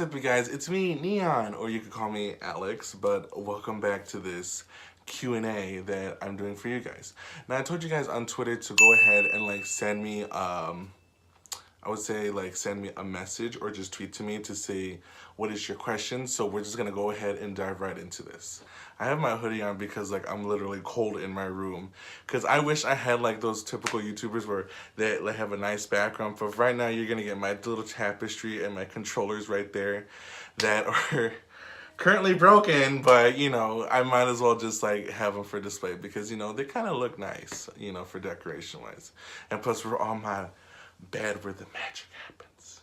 up, you guys? It's me, Neon, or you could call me Alex, but welcome back to this Q&A that I'm doing for you guys. Now, I told you guys on Twitter to go ahead and, like, send me, I would say, like, send me a message or just tweet to me to say, what is your question? So we're just going to go ahead and dive right into this. I have my hoodie on because, like, I'm literally cold in my room. Because I wish I had, like, those typical YouTubers where they like, have a nice background. But right now, you're going to get my little tapestry and my controllers right there that are currently broken. But, you know, I might as well just, like, have them for display because, you know, they kind of look nice, you know, for decoration-wise. And plus, we're on my bed where the magic happens.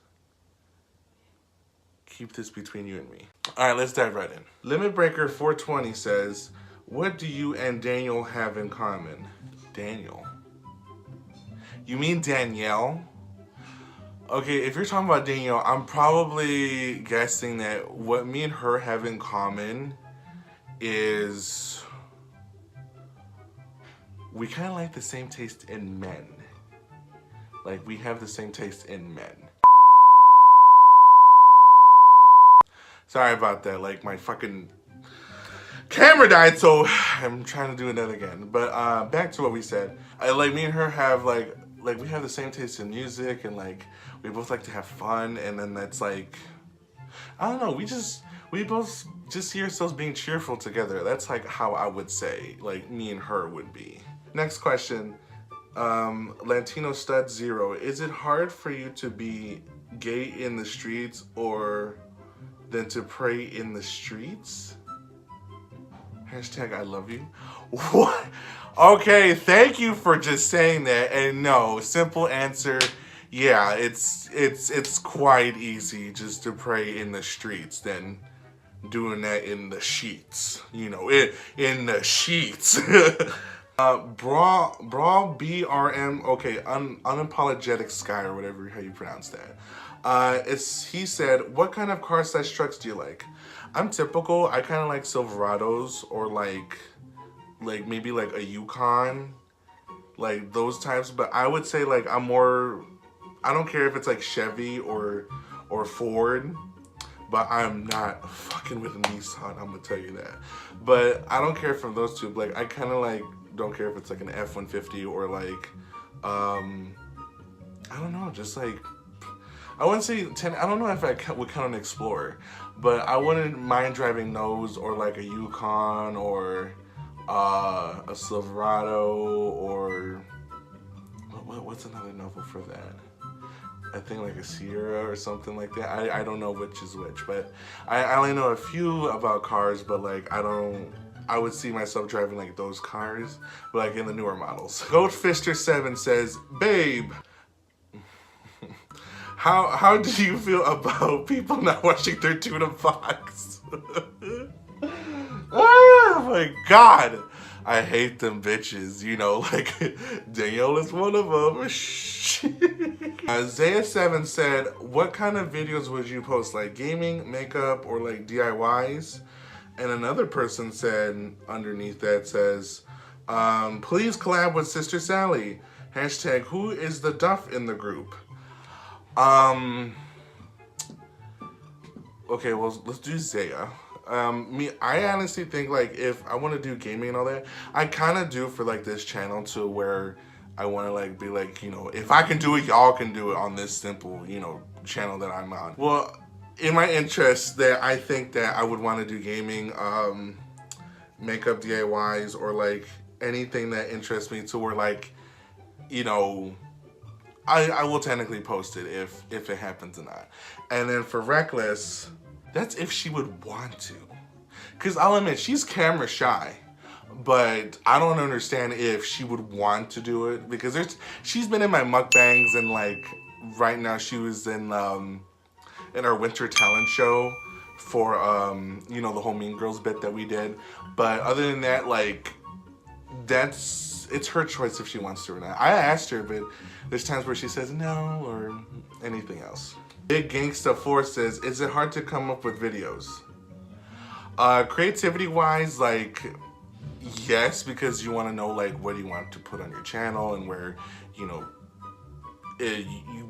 Keep this between you and me. All right, let's dive right in. Limit Breaker 420 says, what do you and Daniel have in common? Daniel? You mean Danielle? Okay, if you're talking about Danielle, I'm probably guessing that what me and her have in common is we kind of like the same taste in men. Like, we have the same taste in men. Sorry about that, like, my fucking camera died, so I'm trying to do that again. But, back to what we said. Like, me and her have, like, we have the same taste in music, and, like, we both like to have fun, and then that's, like, I don't know, we both just see ourselves being cheerful together. That's, like, how I would say, like, me and her would be. Next question. Latino Stud 0. Is it hard for you to be gay in the streets or than to pray in the streets? Hashtag I love you. What? Okay, thank you for just saying that. And no, simple answer. Yeah, it's quite easy just to pray in the streets than doing that in the sheets. You know, in the sheets. Brawl BRM, okay, unapologetic sky or whatever how you pronounce that. He said, what kind of car/trucks do you like? I'm typical. I kind of like Silverados or like maybe like a Yukon, like those types. But I would say like I don't care if it's like Chevy or Ford. But I'm not fucking with a Nissan, I'm gonna tell you that. But I don't care for those two. Like, I kind of like don't care if it's like an F-150 or like, I don't know, just like, I wouldn't say 10, I don't know if I would count an Explorer, but I wouldn't mind driving those or like a Yukon or a Silverado or, what's another novel for that? I think like a Sierra or something like that. I don't know which is which, but I only know a few about cars, but like I would see myself driving like those cars, but like in the newer models. Goldfister7 says, babe, how do you feel about people not washing their tuna box? Oh my God. I hate them bitches, you know, like, Danielle is one of them. Zaya7 said, what kind of videos would you post, like gaming, makeup, or like DIYs? And another person said underneath that says, please collab with Sister Sally. Hashtag, who is the duff in the group? Okay, well, let's do Zaya. I honestly think, like, if I want to do gaming and all that, I kind of do for, like, this channel to where I want to, like, be like, you know, if I can do it, y'all can do it on this simple, you know, channel that I'm on. Well, in my interest, that I think that I would want to do gaming, makeup DIYs, or, like, anything that interests me to where, like, you know, I will technically post it if it happens or not. And then for Reckless, that's if she would want to. Because I'll admit, she's camera shy. But I don't understand if she would want to do it. Because she's been in my mukbangs, and like right now she was in our winter talent show for you know, the whole Mean Girls bit that we did. But other than that, like, it's her choice if she wants to or not. I asked her, but there's times where she says no or anything else. Big Gangsta 4 says, is it hard to come up with videos? Creativity wise, like, yes, because you want to know like what you want to put on your channel and where, you know,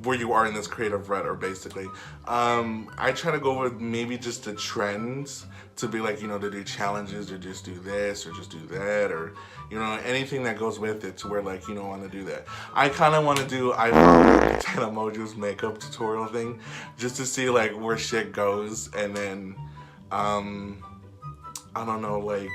where you are in this creative rut, or basically. I try to go with maybe just the trends to be like, you know, to do challenges or just do this or just do that, or, you know, anything that goes with it to where like, you don't want to do that. I kind of want to do iPhone 10 emojis makeup tutorial thing just to see like where shit goes, and then, I don't know, like,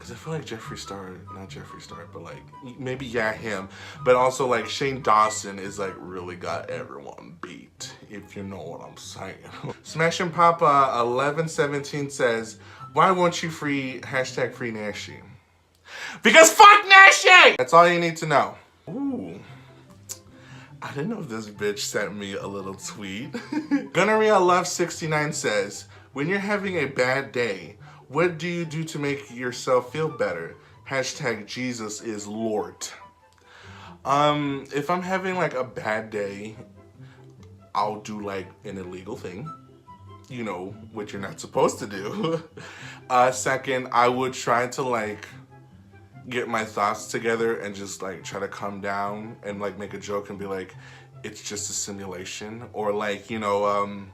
I feel like not Jeffree Star, but like maybe him, but also like Shane Dawson is like really got everyone beat, if you know what I'm saying. Smash and Papa 1117 says, why won't you free Nashi? Because fuck Nashi! That's all you need to know. Ooh. I didn't know if this bitch sent me a little tweet. Gonorrhea Love 69 says, when you're having a bad day, what do you do to make yourself feel better? #Jesus is Lord. If I'm having like a bad day, I'll do like an illegal thing, you know, which you're not supposed to do. Second, I would try to like get my thoughts together and just like try to calm down and like make a joke and be like, it's just a simulation, or like, you know,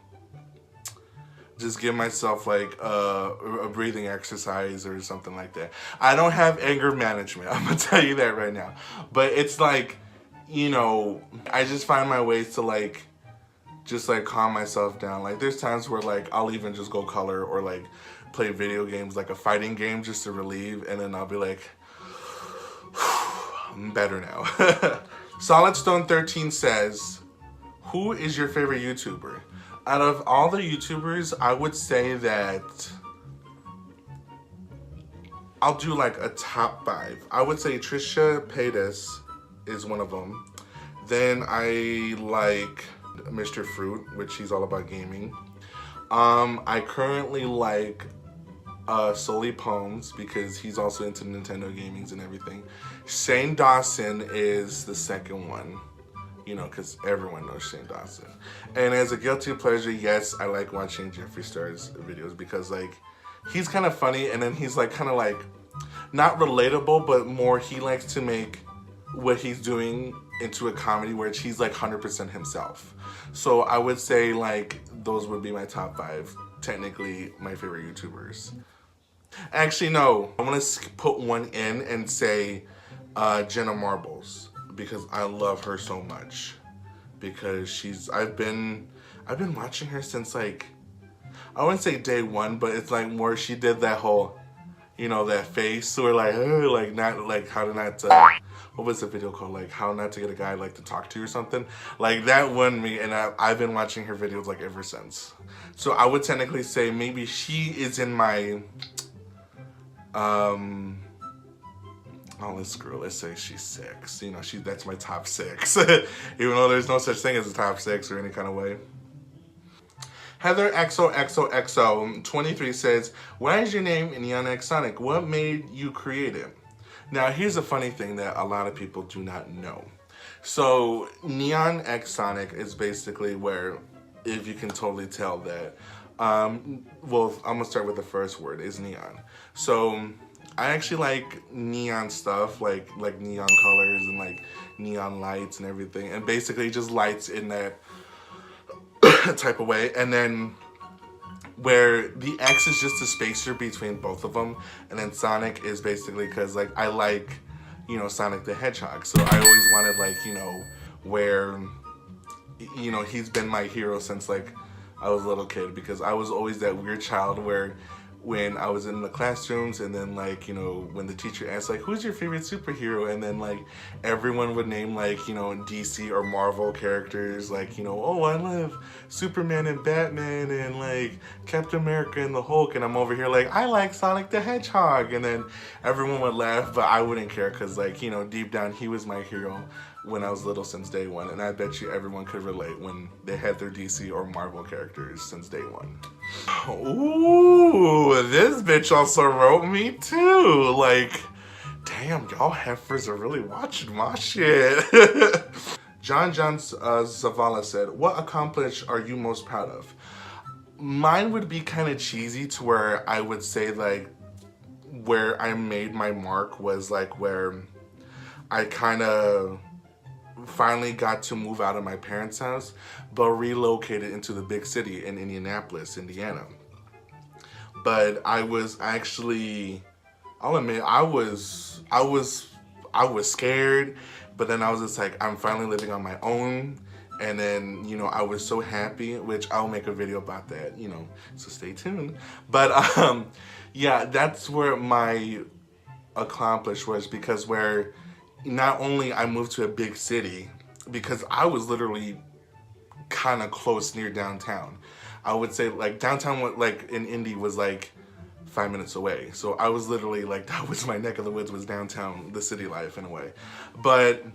just give myself like a breathing exercise or something like that. I don't have anger management, I'm gonna tell you that right now. But it's like, you know, I just find my ways to like, just like calm myself down. Like there's times where like, I'll even just go color or like play video games, like a fighting game just to relieve, and then I'll be like, I'm better now. Solid Stone 13 says, who is your favorite YouTuber? Out of all the YouTubers, I would say that I'll do like a top 5. I would say Trisha Paytas is one of them. Then I like Mr. Fruit, which he's all about gaming. I currently like Sully Poems because he's also into Nintendo gamings and everything. Shane Dawson is the second one. You know, because everyone knows Shane Dawson. And as a guilty pleasure, yes, I like watching Jeffree Star's videos because, like, he's kind of funny, and then he's, like, kind of, like, not relatable, but more he likes to make what he's doing into a comedy where he's, like, 100% himself. So I would say, like, those would be my top 5, technically, my favorite YouTubers. Actually, no. I want to put one in and say Jenna Marbles, because I love her so much, because I've been watching her since like, I wouldn't say day one, but it's like more she did that whole, you know, that face or like not like how to not what was the video called, like how not to get a guy like to talk to you or something, like that won me, and I've been watching her videos like ever since. So I would technically say maybe she is in my oh, let's screw it. Let's say she's 6. You know, that's my top 6. Even though there's no such thing as a top 6 or any kind of way. Heather XOXOXO 23 says, why is your name Neonxsonic? What made you create it? Now, here's a funny thing that a lot of people do not know. So, Neonxsonic is basically where, if you can totally tell that, well, I'm gonna start with the first word, is neon. So, I actually like neon stuff, like neon colors and like neon lights and everything, and basically just lights in that type of way. And then where the X is just a spacer between both of them, and then Sonic is basically because like I like, you know, Sonic the Hedgehog, so I always wanted like, you know, where, you know, he's been my hero since like I was a little kid, because I was always that weird child where when I was in the classrooms, and then like, you know, when the teacher asked like, who's your favorite superhero, and then like everyone would name like, you know, DC or Marvel characters, like, you know, oh, I love Superman and Batman and like Captain America and the Hulk, and I'm over here like, I like Sonic the Hedgehog, and then everyone would laugh, but I wouldn't care, because like, you know, deep down he was my hero when I was little since day one, and I bet you everyone could relate when they had their DC or Marvel characters since day one. Ooh, this bitch also wrote me too. Like, damn, y'all heifers are really watching my shit. John Zavala said, what accomplishment are you most proud of? Mine would be kind of cheesy, to where I would say like where I made my mark was like where I kind of finally got to move out of my parents' house, but relocated into the big city in Indianapolis, Indiana. But I was actually, I'll admit, I was scared, but then I was just like, I'm finally living on my own. And then, you know, I was so happy, which I'll make a video about that, you know, so stay tuned. But yeah, that's where my accomplish was, because where not only I moved to a big city, because I was literally kind of close near downtown. I would say like downtown, like in Indy, was like 5 minutes away. So I was literally like, that was my neck of the woods, was downtown, the city life in a way. But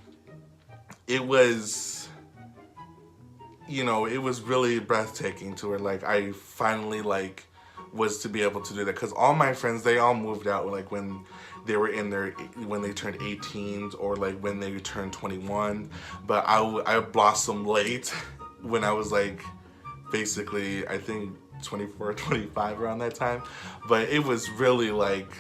it was, you know, it was really breathtaking to where like I finally like was to be able to do that, because all my friends, they all moved out like when they were in their, when they turned 18 or like when they turned 21. But I blossomed late when I was like basically I think 24, 25 around that time. But it was really like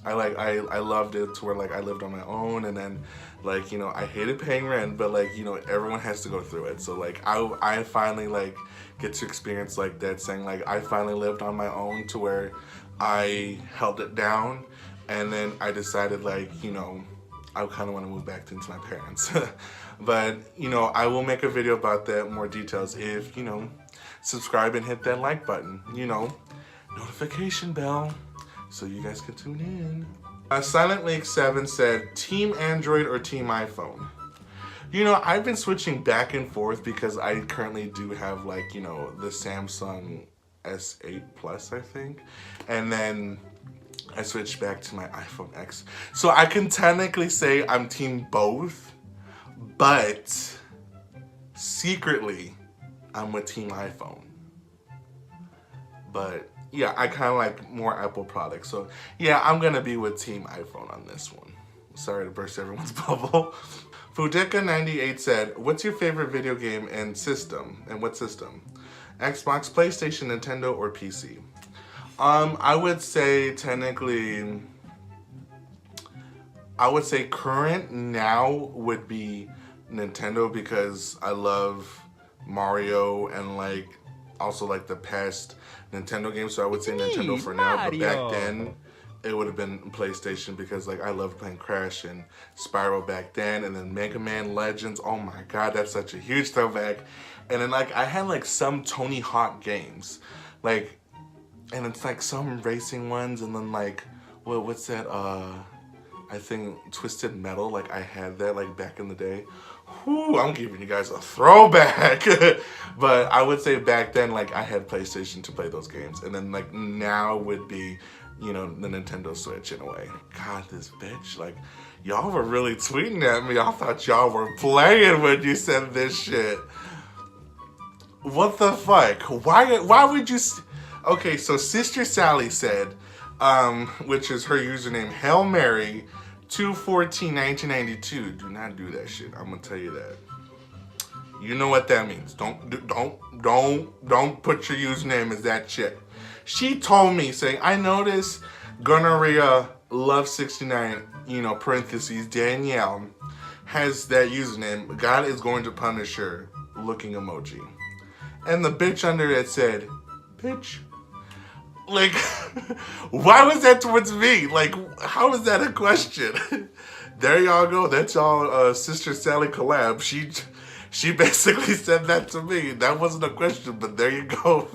I loved it to where like I lived on my own, and then like, you know, I hated paying rent, but like, you know, everyone has to go through it. So like I finally like get to experience like that, saying like I finally lived on my own to where I held it down, and then I decided like, you know, I kind of want to move back into my parents. But, you know, I will make a video about that, more details, if, you know, subscribe and hit that like button, you know, notification bell, so you guys can tune in. Silent Lake 7 said, Team Android or Team iPhone? You know, I've been switching back and forth because I currently do have like, you know, the Samsung S8 Plus, I think. And then I switched back to my iPhone X. So I can technically say I'm team both, but secretly I'm with team iPhone. But yeah, I kind of like more Apple products. So yeah, I'm gonna be with team iPhone on this one. Sorry to burst everyone's bubble. Fudeka98 said, what's your favorite video game and system? And what system? Xbox, PlayStation, Nintendo, or PC? I would say technically, I would say current now would be Nintendo, because I love Mario and like also like the past Nintendo games. So I would say Nintendo for now, but back then it would have been PlayStation, because like I loved playing Crash and Spyro back then, and then Mega Man Legends. Oh my god, that's such a huge throwback. And then like I had like some Tony Hawk games, like, and it's like some racing ones, and then like what's that, I think Twisted Metal, like I had that like back in the day. Whew, I'm giving you guys a throwback. But I would say back then like I had PlayStation to play those games, and then like now would be, you know, the Nintendo Switch in a way. God, this bitch, like, y'all were really tweeting at me. I thought y'all were playing when you said this shit. What the fuck? Why would you... Okay, so Sister Sally said, which is her username, Hail Mary 214-1992. Do not do that shit. I'm gonna tell you that. You know what that means. Don't put your username as that shit. She told me, saying, I noticed Gonorrhea Love 69, you know, parentheses, Danielle, has that username. God is going to punish her, looking emoji. And the bitch under it said, bitch. Like, why was that towards me? Like, how is that a question? There y'all go. That's y'all Sister Sally collab. She basically said that to me. That wasn't a question, but there you go.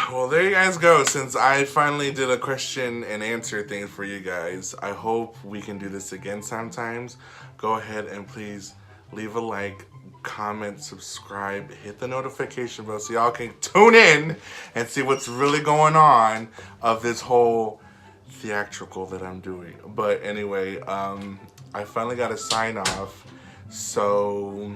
Well, there you guys go. Since I finally did a question and answer thing for you guys, I hope we can do this again sometimes. Go ahead and please leave a like, comment, subscribe, hit the notification bell so y'all can tune in and see what's really going on of this whole theatrical that I'm doing. But anyway, I finally got a sign off. So